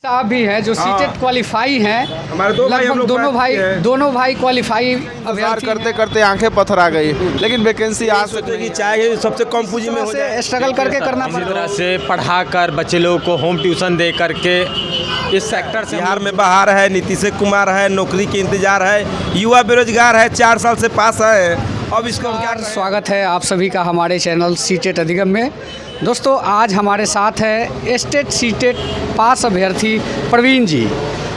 साहब भी हैं जो सीटेट क्वालिफाई हैं। हमारे दो भाई, हम लोग दोनों भाई क्वालिफाई अभ्यर्थी करते करते आंखें पत्थर आ गई, लेकिन वैकेंसी आज तक कि चाहे सबसे कम पूंजी में हो जाए, स्ट्रगल करके करना इसी तरह से पढ़ा कर बच्चे लोगों को होम ट्यूशन दे करके इस सेक्टर से बिहार में बाहर है, नीतीश कुमार है, नौकरी के इंतजार है, युवा बेरोजगार है, 4 साल से पास है। अब इसको क्या स्वागत है आप सभी का हमारे चैनल सीटेट अधिगम में। दोस्तों आज हमारे साथ है स्टेट सीटेट पास अभ्यर्थी प्रवीण जी।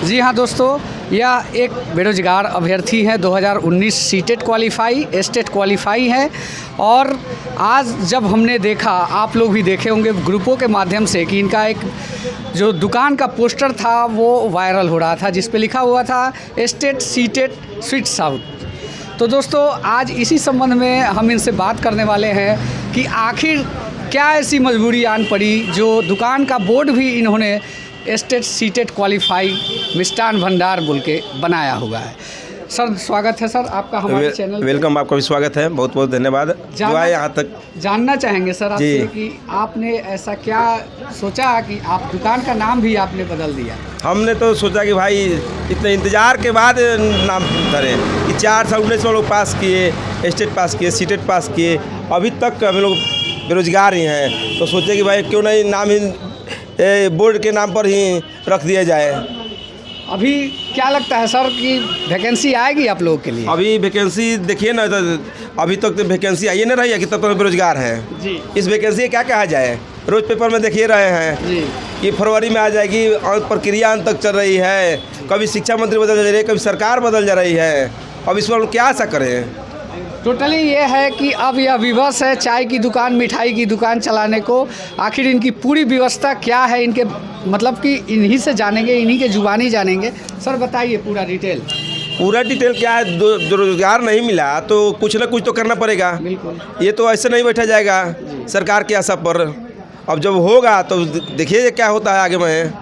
जी हाँ दोस्तों, यह एक बेरोजगार अभ्यर्थी हैं। 2019 सीटेट क्वालिफाई स्टेट क्वालिफाई है। और आज जब हमने देखा, आप लोग भी देखे होंगे ग्रुपों के माध्यम से, कि इनका एक जो दुकान का पोस्टर था वो वायरल हो रहा था, जिस पे लिखा हुआ था स्टेट सीटेट स्वीट साउथ। तो दोस्तों आज इसी संबंध में हम इनसे बात करने वाले हैं कि आखिर क्या ऐसी मजबूरी आन पड़ी जो दुकान का बोर्ड भी इन्होंने state CTET qualify Mishthan Bhandar बोल के बनाया हुआ है। सर स्वागत है सर आपका हमारे चैनल। वेलकम, आपका भी स्वागत है, बहुत बहुत धन्यवाद जो आए यहाँ तक। जानना चाहेंगे सर आपसे कि आपने ऐसा क्या सोचा कि आप दुकान का नाम भी आपने बदल दिया? हमने तो सोचा कि भाई इतने इंतजार के बाद नाम धरें कि 4 साल 19 में लोग पास किए, स्टेट पास किए, सीटेट पास किए, अभी तक हम लोग बेरोजगार ही हैं। तो सोचे कि भाई क्यों नहीं नाम ही बोर्ड के नाम पर ही रख दिया जाए। अभी क्या लगता है सर कि वैकेंसी आएगी आप लोगों के लिए? अभी वैकेंसी देखिए ना, तो अभी तक तो वैकेंसी आई नहीं रही है कि तब तक बेरोजगार हैं जी। इस वैकेंसी क्या कहा जाए, रोज़ पेपर में देखिए रहे हैं जी कि फरवरी में आ जाएगी, प्रक्रिया अंत तक चल रही है, कभी शिक्षा मंत्री बदल जा रही है, कभी सरकार बदल जा रही है। अब इस पर हम क्या आशा करें? टोटली ये है कि अब यह विवश है चाय की दुकान, मिठाई की दुकान चलाने को। आखिर इनकी पूरी व्यवस्था क्या है, इनके मतलब कि इन्हीं से जानेंगे, इन्हीं के जुबानी जानेंगे। सर बताइए पूरा डिटेल। पूरा डिटेल क्या है? जो रोजगार नहीं मिला तो कुछ ना कुछ तो करना पड़ेगा। बिल्कुल, ये तो ऐसे नहीं बैठा जाएगा सरकार की आशा पर। अब जब होगा तो देखिए क्या होता है आगे में।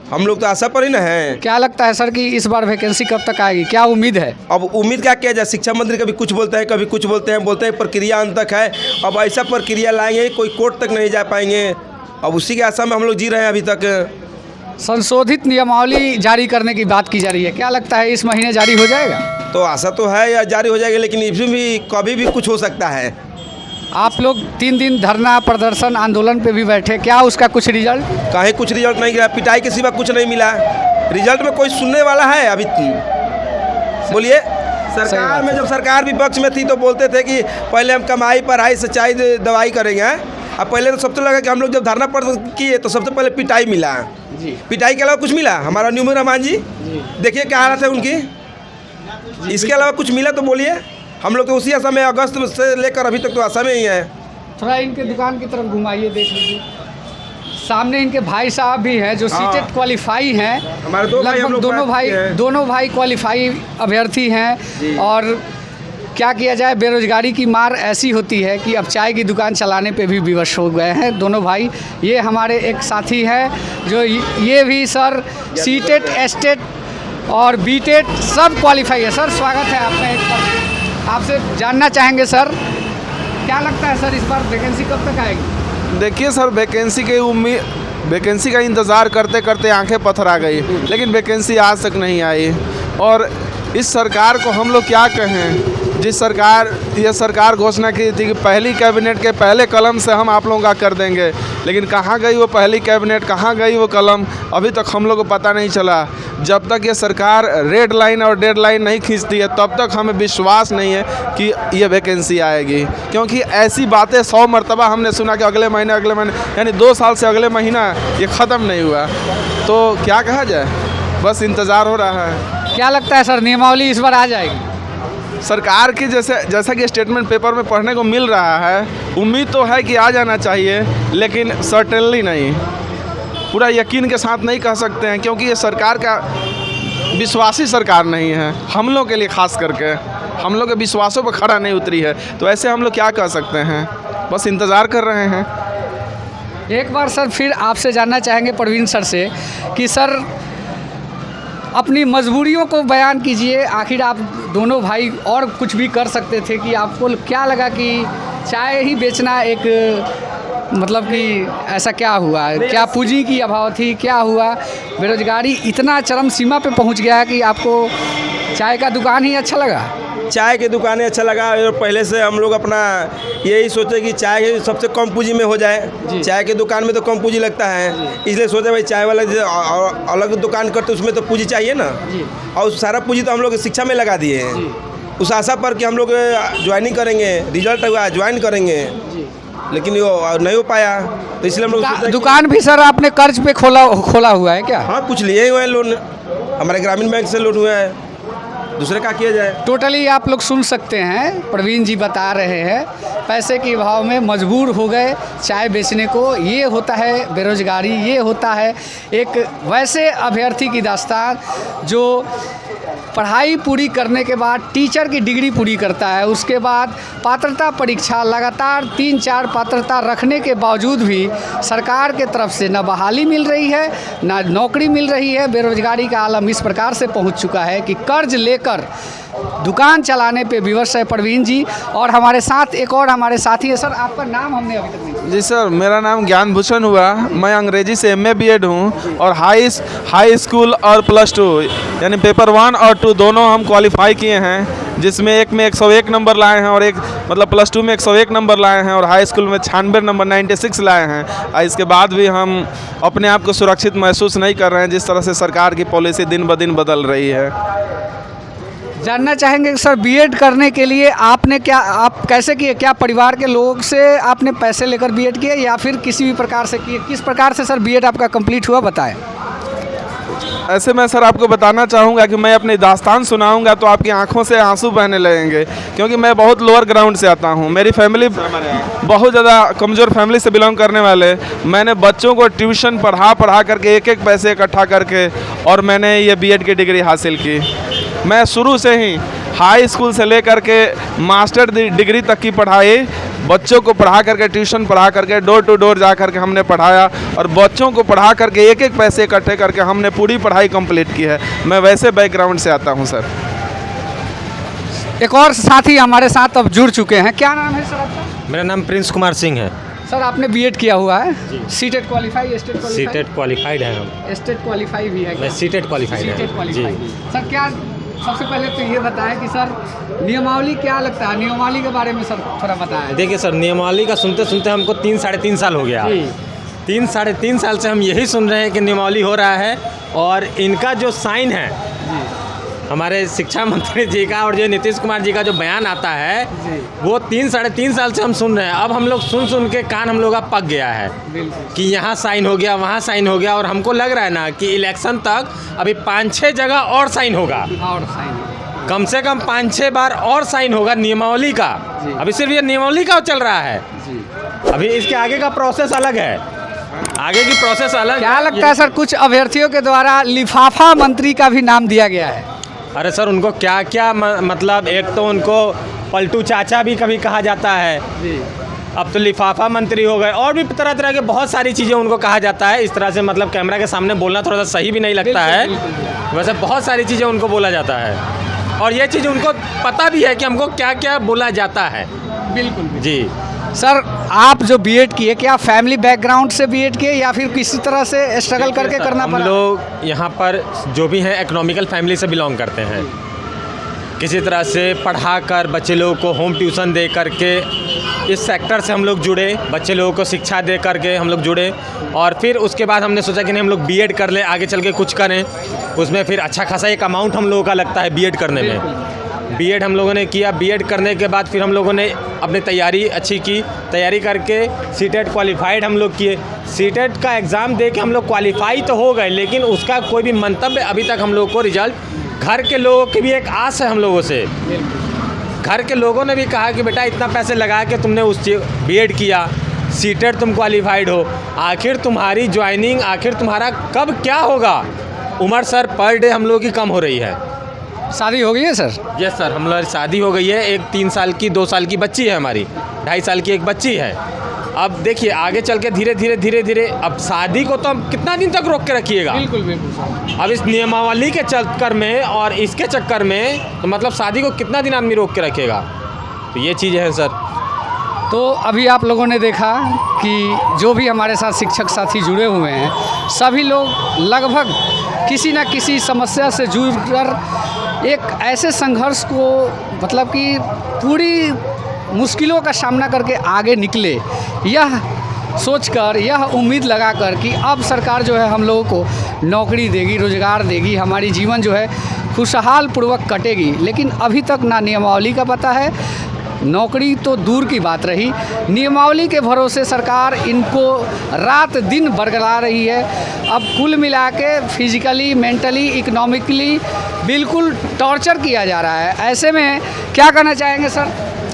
हम लोग तो आशा पर ही ना हैं। क्या लगता है सर कि इस बार वैकेंसी कब तक आएगी, क्या उम्मीद है? अब उम्मीद क्या किया जाए, शिक्षा मंत्री कभी कुछ बोलते हैं, कभी कुछ बोलते हैं प्रक्रिया अंत तक है। अब ऐसा प्रक्रिया लाएंगे कोई कोर्ट तक नहीं जा पाएंगे। अब उसी के आशा में हम लोग जी रहे हैं अभी तक। संशोधित नियमावली जारी करने की बात की जा रही है, क्या लगता है इस महीने जारी हो जाएगा? तो आशा तो है या जारी हो जाएगा, लेकिन इसमें भी कभी भी कुछ हो सकता है। आप लोग 3 दिन धरना प्रदर्शन आंदोलन पे भी बैठे, क्या उसका कुछ रिजल्ट? कहीं कुछ रिजल्ट नहीं गिरा, पिटाई के सिवा कुछ नहीं मिला। रिजल्ट में कोई सुनने वाला है अभी? बोलिए। सरकार में जब सरकार विपक्ष में थी तो बोलते थे कि पहले हम कमाई पढ़ाई सच्चाई दवाई करेंगे। अब पहले तो सबसे लगा कि हम लोग जब धरना प्रदर्शन किए तो सबसे पहले पिटाई मिला जी। पिटाई के अलावा कुछ मिला? हमारा न्यूमर रहमान जी देखिए क्या हालत है उनकी। इसके अलावा कुछ मिला तो बोलिए। हम लोग तो उसी आशा में, अगस्त से लेकर अभी तक तो आशा में ही है। थोड़ा इनके दुकान की तरफ घुमाइए, देख लीजिए। सामने इनके भाई साहब भी हैं जो सीटेट क्वालिफाई हैं। हमारे दोनों भाई क्वालिफाई अभ्यर्थी हैं। और क्या किया जाए, बेरोजगारी की मार ऐसी होती है कि अब चाय की दुकान चलाने पे भी विवश हो गए हैं दोनों भाई। ये हमारे एक साथी हैं जो ये भी सर सीटेट स्टेट और बीटेट सब क्वालिफाई है। सर स्वागत है आपका एक बार। आपसे जानना चाहेंगे सर, क्या लगता है सर इस बार वैकेंसी कब तक आएगी? देखिए सर, वैकेंसी का इंतज़ार करते करते आंखें पत्थर आ गई, लेकिन वैकेंसी आज तक नहीं आई। और इस सरकार को हम लोग क्या कहें, ये सरकार घोषणा की थी कि पहली कैबिनेट के पहले कलम से हम आप लोगों का कर देंगे, लेकिन कहाँ गई वो पहली कैबिनेट, कहाँ गई वो कलम, अभी तक हम लोग को पता नहीं चला। जब तक ये सरकार रेड लाइन और डेड लाइन नहीं खींचती है तब तक हमें विश्वास नहीं है कि ये वैकेंसी आएगी। क्योंकि ऐसी बातें 100 मरतबा हमने सुना कि अगले महीने, यानी 2 साल से अगले महीना ये ख़त्म नहीं हुआ। तो क्या कहा जाए, बस इंतज़ार हो रहा है। क्या लगता है सर नियमावली इस बार आ जाएगी? सरकार की जैसा कि स्टेटमेंट पेपर में पढ़ने को मिल रहा है, उम्मीद तो है कि आ जाना चाहिए, लेकिन सर्टेनली नहीं, पूरा यकीन के साथ नहीं कह सकते हैं। क्योंकि ये सरकार का विश्वासी सरकार नहीं है, हम लोग के लिए खास करके हम लोग के विश्वासों पर खड़ा नहीं उतरी है। तो ऐसे हम लोग क्या कह सकते हैं, बस इंतज़ार कर रहे हैं। एक बार सर फिर आपसे जानना चाहेंगे प्रवीण सर से कि सर अपनी मजबूरियों को बयान कीजिए। आखिर आप दोनों भाई और कुछ भी कर सकते थे कि आपको क्या लगा कि चाय ही बेचना एक मतलब कि ऐसा क्या हुआ, क्या पूंजी की अभाव थी, क्या हुआ, बेरोजगारी इतना चरम सीमा पे पहुंच गया कि आपको चाय का दुकान ही अच्छा लगा? चाय की दुकानें अच्छा लगा और पहले से हम लोग अपना यही सोचे कि चाय सबसे कम पूंजी में हो जाए। चाय की दुकान में तो कम पूंजी लगता है, इसलिए सोचे भाई चाय वाला जैसे अलग दुकान करते उसमें तो पूंजी चाहिए ना, और सारा पूंजी तो हम लोग शिक्षा में लगा दिए हैं उस आशा पर कि हम लोग ज्वाइनिंग करेंगे, रिजल्ट हुआ ज्वाइन करेंगे, लेकिन वो नहीं हो पाया, तो इसलिए हम लोग दुकान भी सर आपने कर्ज पे खोला हुआ है क्या? हाँ, कुछ लिए हुए हैं लोन, हमारे ग्रामीण बैंक से लोन हुआ है, दूसरे का किया जाए। टोटली आप लोग सुन सकते हैं, प्रवीण जी बता रहे हैं पैसे के अभाव में मजबूर हो गए चाय बेचने को। ये होता है बेरोजगारी, ये होता है एक वैसे अभ्यर्थी की दास्तान जो पढ़ाई पूरी करने के बाद टीचर की डिग्री पूरी करता है, उसके बाद पात्रता परीक्षा लगातार 3-4 पात्रता रखने के बावजूद भी सरकार के तरफ से न बहाली मिल रही है, न नौकरी मिल रही है। बेरोजगारी का आलम इस प्रकार से पहुंच चुका है कि कर्ज लेकर दुकान चलाने पे विवश है प्रवीण जी। और हमारे साथ एक और हमारे साथी है। सर, आपका नाम हमने अभी तक नहीं सुना। जी सर, मेरा नाम ज्ञान भूषण हुआ। मैं अंग्रेजी से MA BEd हूँ और हाई स्कूल और +2 यानी पेपर 1 और 2 दोनों हम क्वालिफाई किए हैं, जिसमें एक में 101 नंबर लाए हैं और एक मतलब +2 में 101 नंबर लाए हैं और हाई स्कूल में 96 नंबर 96 लाए हैं। और इसके बाद भी हम अपने आप को सुरक्षित महसूस नहीं कर रहे हैं, जिस तरह से सरकार की पॉलिसी दिन ब दिन बदल रही है। जानना चाहेंगे सर, बीएड करने के लिए आपने आप कैसे किए? क्या परिवार के लोग से आपने पैसे लेकर बीएड किए या फिर किसी भी प्रकार से किए? किस प्रकार से सर बीएड आपका कंप्लीट हुआ, बताएं। ऐसे मैं सर आपको बताना चाहूँगा कि मैं अपनी दास्तान सुनाऊंगा तो आपकी आंखों से आंसू बहने लगेंगे, क्योंकि मैं बहुत लोअर ग्राउंड से आता हूँ। मेरी फैमिली बहुत ज़्यादा कमज़ोर फैमिली से बिलोंग करने वाले। मैंने बच्चों को ट्यूशन पढ़ा करके एक पैसे इकट्ठा करके और मैंने ये बीएड की डिग्री हासिल की। मैं शुरू से ही हाई स्कूल से लेकर के मास्टर डिग्री तक की पढ़ाई बच्चों को पढ़ा करके, ट्यूशन पढ़ा करके, डोर टू डोर जा करके हमने पढ़ाया और बच्चों को पढ़ा करके एक पैसे इकट्ठे करके हमने पूरी पढ़ाई कंप्लीट की है। मैं वैसे बैकग्राउंड से आता हूं सर। एक और साथी हमारे साथ अब जुड़ चुके हैं। क्या नाम है सर आपका? मेरा नाम प्रिंस कुमार सिंह है। सर, आपने बीएड किया हुआ है, सीटेट क्वालिफाई, सीटेट क्वालिफाइड है हम। स्टेट क्वालिफाई भी है? मैं सीटेट क्वालिफाइड है जी। सर, क्या सबसे पहले तो ये बताएं कि सर नियमावली क्या लगता है, नियमावली के बारे में सर थोड़ा बताएं। देखिए सर, नियमावली का सुनते सुनते हमको 3-3.5 साल हो गया। 3-3.5 साल से हम यही सुन रहे हैं कि नियमावली हो रहा है, और इनका जो साइन है हमारे शिक्षा मंत्री जी का और जो नीतीश कुमार जी का जो बयान आता है वो 3-3.5 साल से हम सुन रहे हैं। अब हम लोग सुन के कान हम लोग का पक गया है कि यहाँ साइन हो गया, वहाँ साइन हो गया, और हमको लग रहा है ना कि इलेक्शन तक अभी 5-6 जगह और साइन होगा, और साइन कम से कम 5-6 बार और साइन होगा नियमावली का। अभी सिर्फ ये नियमावली का चल रहा है, अभी इसके आगे का प्रोसेस अलग है, आगे की प्रोसेस अलग। क्या लगता है सर, कुछ अभ्यर्थियों के द्वारा लिफाफा मंत्री का भी नाम दिया गया है? अरे सर, उनको क्या क्या मतलब, एक तो उनको पलटू चाचा भी कभी कहा जाता है, अब तो लिफाफा मंत्री हो गए, और भी तरह तरह के बहुत सारी चीज़ें उनको कहा जाता है। इस तरह से मतलब कैमरा के सामने बोलना थोड़ा सा सही भी नहीं लगता है, वैसे बहुत सारी चीज़ें उनको बोला जाता है, और ये चीज़ उनको पता भी है कि हमको क्या क्या बोला जाता है। बिल्कुल जी सर, आप जो बीएड किए, क्या फैमिली बैकग्राउंड से बीएड किए या फिर किसी तरह से स्ट्रगल करके करना पड़ा? हम लोग यहाँ पर जो भी हैं इकोनॉमिकल फैमिली से बिलोंग करते हैं। किसी तरह से पढ़ा कर बच्चे लोगों को होम ट्यूशन दे करके इस सेक्टर से हम लोग जुड़े, बच्चे लोगों को शिक्षा दे करके हम लोग जुड़े, और फिर उसके बाद हमने सोचा कि नहीं हम लोग बीएड कर लें, आगे चल के कुछ करें। उसमें फिर अच्छा खासा एक अमाउंट हम लोगों का लगता है बीएड करने में। बीएड हम लोगों ने किया, बीएड करने के बाद फिर हम लोगों ने अपनी तैयारी अच्छी की, तैयारी करके सीटेट क्वालिफाइड हम लोग किए। सीटेट का एग्ज़ाम दे के हम लोग क्वालिफाई तो हो गए, लेकिन उसका कोई भी मंतव्य अभी तक हम लोग को रिजल्ट। घर के लोगों की भी एक आस है हम लोगों से, घर के लोगों ने भी कहा कि बेटा इतना पैसे लगा के तुमने उस बीएड किया, सीटेट तुम क्वालिफाइड हो, आखिर तुम्हारी ज्वाइनिंग, आखिर तुम्हारा कब क्या होगा। उम्र सर पर डे हम लोगों की कम हो रही है। शादी हो गई है सर? यस सर, हम लोग शादी हो गई है, एक 3 साल की 2 साल की बच्ची है हमारी, 2.5 साल की एक बच्ची है। अब देखिए आगे चल के धीरे धीरे अब शादी को तो हम कितना दिन तक रोक के रखिएगा। बिल्कुल। अब इस नियमावली के चक्कर में और इसके चक्कर में तो मतलब शादी को कितना दिन आदमी रोक के रखेगा, तो ये चीज़ है सर। तो अभी आप लोगों ने देखा कि जो भी हमारे साथ शिक्षक साथी जुड़े हुए हैं, सभी लोग लगभग किसी न किसी समस्या से जुड़कर एक ऐसे संघर्ष को मतलब कि पूरी मुश्किलों का सामना करके आगे निकले, यह सोचकर, यह उम्मीद लगाकर कि अब सरकार जो है हम लोगों को नौकरी देगी, रोज़गार देगी, हमारी जीवन जो है खुशहाल पूर्वक कटेगी। लेकिन अभी तक ना नियमावली का पता है, नौकरी तो दूर की बात रही, नियमावली के भरोसे सरकार इनको रात दिन बरगला रही है। अब कुल मिला के फिजिकली, मेंटली, इकोनॉमिकली बिल्कुल टॉर्चर किया जा रहा है। ऐसे में क्या कहना चाहेंगे सर?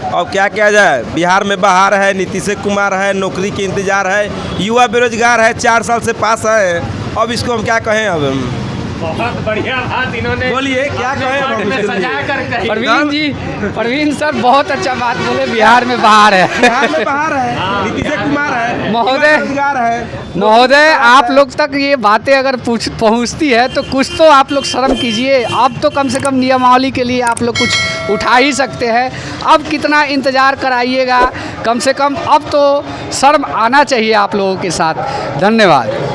अब क्या किया जाए, बिहार में बहार है, नीतीश कुमार है, नौकरी के इंतजार है, युवा बेरोजगार है, 4 साल से पास है। अब इसको हम क्या कहें? अब बहुत बढ़िया बात इन्होंने, बोलिए क्या कहें अब हम इसके लिए? सजा कर कही। परवीन जी, परवीन सर बहुत अच्छा बात बोले, बिहार में बाहर है। बिहार में बाहर है, नीतीश कुमार है, महोदय, युवा बेरोजगार है। महोदय, आप लोग तक ये बातें अगर पहुंचती है तो कुछ तो आप लोग शर्म कीजिए। अब तो कम से कम नियमावली के लिए आप लोग कुछ उठा ही सकते हैं। अब कितना इंतज़ार कराइएगा, कम से कम अब तो शर्म आना चाहिए आप लोगों के साथ। धन्यवाद।